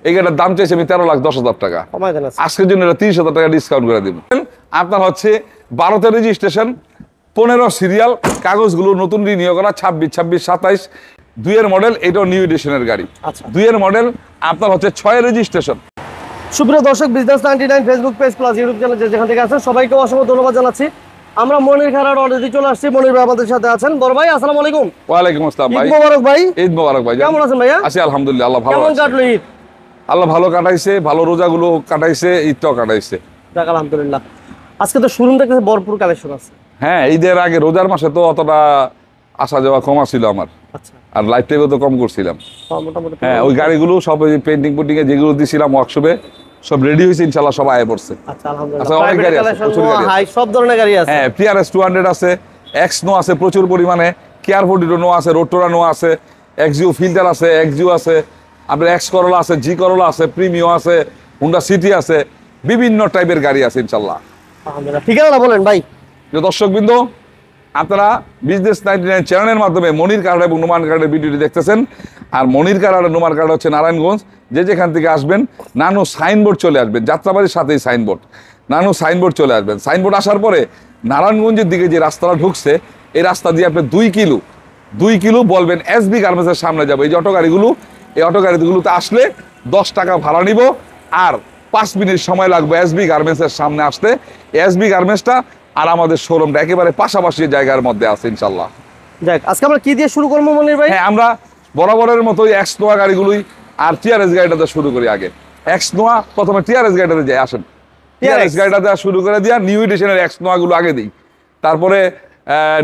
এই গাড়িটার দাম চাইছি আমি 13,10,000 টাকা। আজকের জন্য 30,000 টাকা ডিসকাউন্ট করে দিব। আপনার হচ্ছে 12তে রেজিস্ট্রেশন, 15 সিরিয়াল, কাগজগুলো নতুন রিনিউ করা, 26, 27, 27, 2 মডেল, এটাও নিউ এডিশনের গাড়ি। 2 মডেল আপনার হচ্ছে 6 রেজিস্ট্রেশন। সুপ্রিয় দর্শক, business 99 Facebook page plus YouTube channel যেখান থেকে আছেন সবাইকে অসংখ্য ধন্যবাদ জানাচ্ছি। আমরা মনির খারার অলরেডি চলে আসছি। মনির ভাই আমাদের সাথে আছেন। বড় ভাই আসসালামু আলাইকুম। ওয়ালাইকুম আসসালাম ভাই। ঈদ মোবারক ভাই। ঈদ মোবারক ভাই। কেমন আছেন ভাইয়া? আছি আলহামদুলিল্লাহ, আল্লাহ ভালো। কেমন কাটলো ঈদ? আল্লাহ ভালো কাটাইছে, ভালো রোজাগুলো কাটাইছে, ঈদটাও কাটাইছে। যাক আলহামদুলিল্লাহ। আজকে তো শোরুম থেকে ভরপুর কালেকশন আছে। হ্যাঁ, ঈদের আগে রোজার মাসে তো অতটা আসা যাওয়া কম ছিল আমার। আচ্ছা। আর লাইফ টাইমও তো কম করছিলাম। মোটামুটি হ্যাঁ, ওই গাড়িগুলো সব ওই পেন্টিং পুটিং এ যেগুলো দিছিলাম ওয়ার্কশপে সব রেডি হয়েছে, ইনশাআল্লাহ সব আয়ে পড়ছে। আচ্ছা আলহামদুলিল্লাহ। অনেক গাড়ি আছে, প্রচুর গাড়ি আছে। হাই সব ধরনের গাড়ি আছে। হ্যাঁ, PRS 200 আছে, এক্সনো আছে প্রচুর পরিমাণে, কেয়ার 42 নো আছে, রোটোরা নো আছে, এক্সিও ফিল্টার আছে, এক্সিও আছে, আপনার এক্স করোলা আছে, জি করোলা আছে, প্রিমিও আছে, হুন্ডা সিটি আছে, বিভিন্ন টাইপের গাড়ি আছে ইনশাআল্লাহ। আলহামদুলিল্লাহ। ঠিকানা বলেন ভাই। দর্শকবৃন্দ, আপনারা বিজনেস 99 চ্যানেলের মাধ্যমে মনির কার্ড এবং নোমান কার্ডের ভিডিওটি দেখতেছেন। আর মনির কার্ড আর নোমান কার্ড হচ্ছে নারায়ণগঞ্জ। যেখান থেকে আসবেন নানু সাইনবোর্ড চলে আসবেন, যাত্রাবাড়ির সাথেই সাইনবোর্ড, নানু সাইনবোর্ড চলে আসবেন। সাইনবোর্ড আসার পরে নারায়ণগঞ্জের দিকে যে রাস্তাটা ঢুকছে এই রাস্তা দিয়ে আপনি 2 কিলো বলবেন SB গার্মেন্টসের সামনে যাবো। এই যে অটো গাড়িগুলো, এই অটো গাড়িগুলোতে আসলে 10 টাকা ভাড়া নিব আর 5 মিনিট সময় লাগবে SB গার্মেন্টসের সামনে আসতে। SB গার্মেন্টসটা আর আমাদের শোরুমটা একেবারে পাশাপাশি জায়গার মধ্যে আছে ইনশাআল্লাহ। যাক, আজকে আমরা কি দিয়ে শুরু করবো মনির ভাই? হ্যাঁ, আমরা বরাবরের মতোই এক্স নোয়া গাড়িগুলোই আর TRS গাড়িটাতে শুরু করি। আগে এক্স নোয়া, প্রথমে TRS গাড়িটাতে যাই। আসেন, TRS গাড়িটাতে শুরু করে দিয়া নিউ এডিশনের এক্স নোয়া গুলো আগে দিই। তারপরে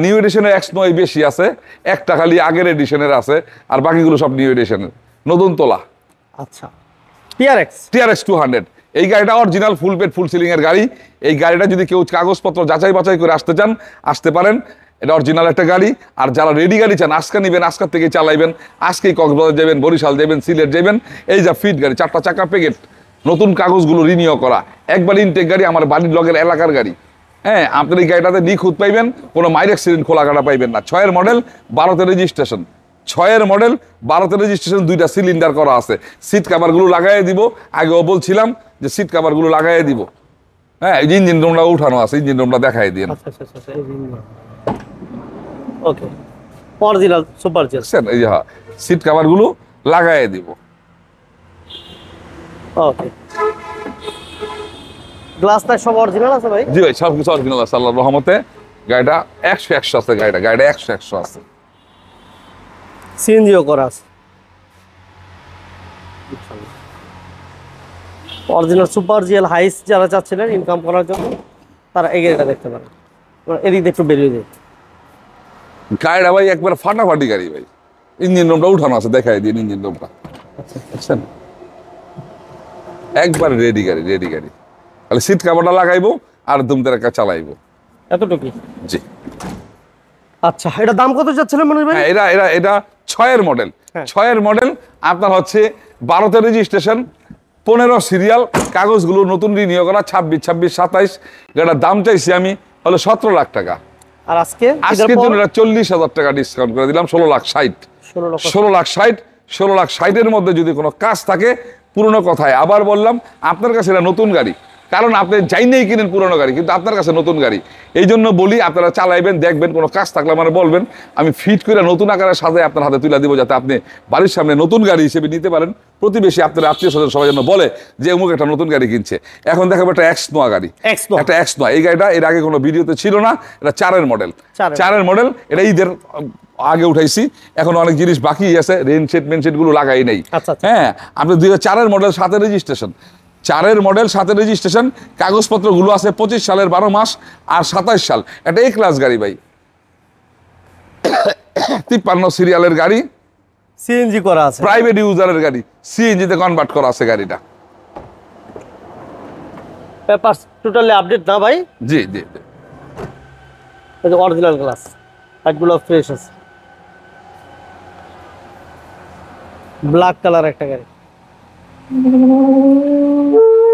নিউ এডিশনের এক্স নোয়াই বেশি আছে, একটা খালি আগের এডিশনের আছে, আর বাকিগুলো সব নিউ এডিশনের নতুন তোলা। আচ্ছা, TRS 200 এই গাড়িটা original full paid full sealing এর গাড়ি। এই গাড়িটা যদি কেউ কাগজপত্র যাচাই বাছাই করে আসতে চান আসতে পারেন। এটা অরিজিনাল একটা গাড়ি। আর যারা রেডি গাড়ি চান আজকে নেবেন, আজকের থেকে চালাইবেন, আজকেই কক্সবাজার যাবেন, বরিশাল যাবেন, সিলেট যাবেন, এই যা ফিট গাড়ি, 4টা চাকা প্যাকেট, নতুন কাগজগুলো রিনিউ করা, একবার ইনটেক গাড়ি, আমার বাড়ির লগের এলাকার গাড়ি। হ্যাঁ, আপনার এই গাড়িটাতে নিখুঁত পাইবেন, কোনো মাইর অ্যাক্সিডেন্ট খোলা কাটা পাইবেন না। 6 মডেল, 12তে রেজিস্ট্রেশন। 6 মডেল, 12তে রেজিস্ট্রেশন, 2টা সিলিন্ডার করা আছে। সিট কাভারগুলো লাগাইয়ে দিব, আগেও বলছিলাম যে সিট কাভারগুলো লাগাইয়ে দিব। হ্যাঁ, এই যে ইঞ্জিন রুমটা উঠানো আছে, ইঞ্জিন রুমটা দেখাই দিন। ওকে, অরিজিনাল সুপার জেল। এই যে সিট কাভারগুলো লাগাইয়ে দিব। ওকে, গ্লাসটা সব অরিজিনাল আছে ভাই? জি ভাই, সব কিছু অরিজিনাল আছে আল্লাহর রহমতে। গাড়িটা 100 আছে, গাড়িটা 100 আছে। সিএনজিও করা আছে। অরিজিনাল সুপার জিএল হাইস যারা চাচ্ছিলেন ইনকাম করার জন্য তারা এই গাড়িটা দেখতে পারেন। এদিক দিয়ে একটু বেরিয়ে যায় গাড়িটা ভাই একবার ফাটাফাটি গাড়ি ভাই। ইঞ্জিন রুমটা উঠানো আছে, দেখাই দিন ইঞ্জিন রুমটা। বুঝছেন, একবার রেডি গাড়ি। তাহলে সিট কাভারটা লাগাইবো আর দুমতে একটা চালাইবো, এতটুকু। জি। আচ্ছা, এটা দাম কত যাচ্ছিলেন মনির ভাই? এটা 6 মডেল। 6 মডেল আপনার হচ্ছে 12তে রেজিস্ট্রেশন, 15 সিরিয়াল, কাগজগুলো নতুন রিনিউ করা, 26, 27, 27। গাড়িটার দাম চাইছি আমি হলো 17 লাখ টাকা। আর আজকের জন্য 40,000 টাকা ডিসকাউন্ট করে দিলাম, 16,60,000। 16,60,000 মধ্যে যদি কোনো কাজ থাকে, পুরনো কথায় আবার বললাম, আপনার কাছে এটা নতুন গাড়ি, কারণ আপনি যাইনেই কিনেন পুরনো গাড়ি, কিন্তু আপনার কাছে নতুন গাড়ি। এই জন্য বলি আপনারা চালাইবেন, দেখবেন, কোনো কাজ থাকলে মানে বলবেন, আমি ফিট করে নতুন আকারে সাজায় আপনার হাতে তুলে দিব, যাতে আপনি বাড়ির সামনে নতুন গাড়ি হিসেবে নিতে পারেন। প্রতিবেশী, আপনার আত্মীয় স্বজন সবাই যেন বলে যে অমুক একটা নতুন গাড়ি কিনছে। এখন দেখাবো একটা এক্স নোয়া গাড়ি, একটা এক্স নোয়া। এই গাড়িটা এর আগে কোনো ভিডিওতে ছিল না। এটা 4 মডেল, 4 মডেল। এটা ঈদের আগে উঠাইছি, এখন অনেক জিনিস বাকি আছে, রেনশেড মেনশেড গুলো লাগাই নাই। হ্যাঁ, আপনি 2004 মডেল, 7 রেজিস্ট্রেশন। 4 মডেল, 7 রেজিস্ট্রেশন, কাগজপত্রগুলো আছে 25 সালের 12 মাস আর 27 সাল। এটা এ ক্লাস গাড়ি ভাই, 53 সিরিয়ালের গাড়ি, সিএনজি করা আছে, প্রাইভেট ইউজারের গাড়ি, সিএনজি তে কনভার্ট করা আছে গাড়িটা। পেপারস টোটালি আপডেট না ভাই? জি। এই যে অরিজিনাল গ্লাস, লাইটগুলো ফ্রেশ আছে। ব্ল্যাক কালার একটা গাড়ি,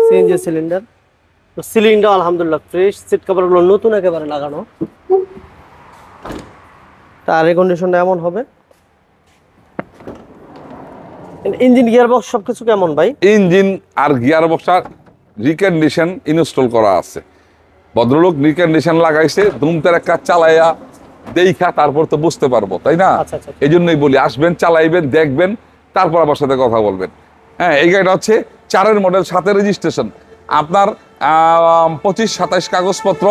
সিএনজি সিলিন্ডার। তো সিলিন্ডার আলহামদুলিল্লাহ ফ্রেশ, সিট কভারগুলো নতুন একেবারে লাগানো। টায়ারের কন্ডিশনটা এমন হবে। ইঞ্জিন গিয়ার বক্স সবকিছু কেমন ভাই? ইঞ্জিন আর গিয়ার বক্সটার রিকন্ডিশন ইনস্টল করা আছে। ভদ্রলোক রিকন্ডিশন লাগাইছে, ধুমতের একটা চালাইয়া দেখা তারপর তো বুঝতে পারবো, তাই না? আচ্ছা, আচ্ছা। এই জন্যই বলি আসবেন, চালাইবেন, দেখবেন, তারপর আমার সাথে কথা বলবেন। হ্যাঁ, এই গাড়িটা হচ্ছে 4-এর মডেল, 7-এর রেজিস্ট্রেশন, আপনার 25-27 কাগজপত্র,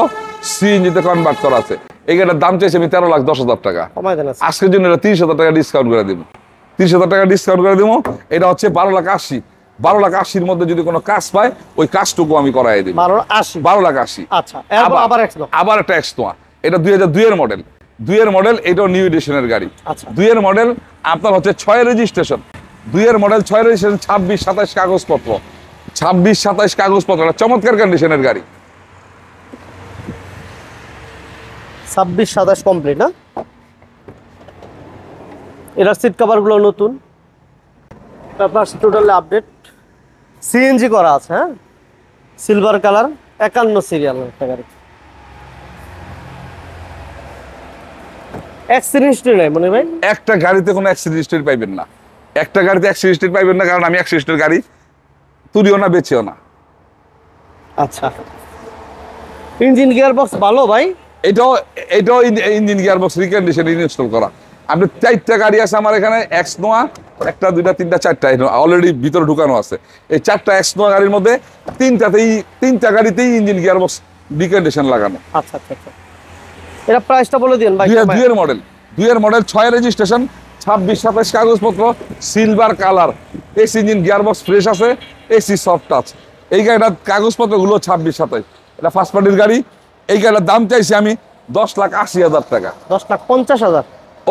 সিএনজিতে কনভার্ট করা আছে। এই গাড়িটার দাম চাইছে আমি 13,10,000 টাকা। কমাই দেন আজকে। আজকের জন্য এটা 30,000 টাকা ডিসকাউন্ট করে দিব। 30,000 টাকা ডিসকাউন্ট করে দিব। এটা হচ্ছে 12,80,000। 12,80,000 মধ্যে যদি কোনো কাজ পায়, ওই কাজটুকু আমি করাই দিব। 12,80। 12,80,000। আচ্ছা, এরপর আবার এক্সট্রা। আবার একটা এক্সট্রা। এটা 2002-এর মডেল। 2-এর মডেল, এটাও নিউ এডিশনের গাড়ি। আচ্ছা। 2-এর মডেল, আপনার হচ্ছে 6-এর রেজিস্ট্রেশন। 2-এর মডেল, 6-এর রেজিস্ট্রেশন, 26-27 কাগজপত্র। 26-27 কাগজপত্র, একটা চমৎকার কন্ডিশনের গাড়ি। 26-27 কমপ্লিট না? এটার সিট কভার গুলো নতুন, পেপারস টোটালি আপডেট, সিএনজি করা আছে। হ্যাঁ, সিলভার কালার, 51 সিরিয়াল একটা গাড়ি। অ্যাক্সিডেন্ট হিস্ট্রি নাই মনে ভাই? একটা গাড়িতে কোনো অ্যাক্সিডেন্ট হিস্ট্রি পাইবেন না। একটা গাড়িতে অ্যাক্সিডেন্ট হিস্ট্রি পাইবেন না, কারণ আমি অ্যাক্সিডেন্টের গাড়ি তুলিও না, বেচেও না। আচ্ছা, ইঞ্জিন গিয়ার বক্স ভালো ভাই? এটাও engine gear box recondition install করা। আপনি 4টা গাড়ি আছে আমার এখানে, এক্স নোয়া, 1টা 2টা 3টা 4টা অলরেডি ভিতরে ঢুকানো আছে। এই 4টা এক্স নোয়া গাড়ির মধ্যে 3টা গাড়িতেই ইঞ্জিন গিয়ার বক্স রিকন্ডিশন লাগানো। আচ্ছা আচ্ছা আচ্ছা, এটা প্রাইসটা বলে দিন ভাই। 2-এর মডেল, 2-এর মডেল, 6-এর রেজিস্ট্রেশন, 26-27 কাগজপত্র, silver colour, AC engine gear box fresh আছে, এসি সফট টাচ। এই গাড়িটার কাগজপত্রগুলো 26-27, এটা ফার্স্ট পার্টির গাড়ি। এই গাড়িটার দাম চাইছি আমি 10,80,000 টাকা। 10,50,000।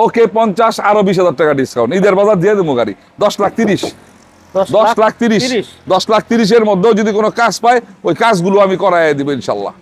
ওকে, 50 আরো 20,000 টাকা ডিসকাউন্ট, ঈদের বাজার দিয়ে দেবো গাড়ি। 10,30,000। 10,30,000। 10,30,000-এর মধ্যেও যদি কোনো কাজ পায়, ওই কাজগুলো আমি করাই দিব ইনশাল্লাহ।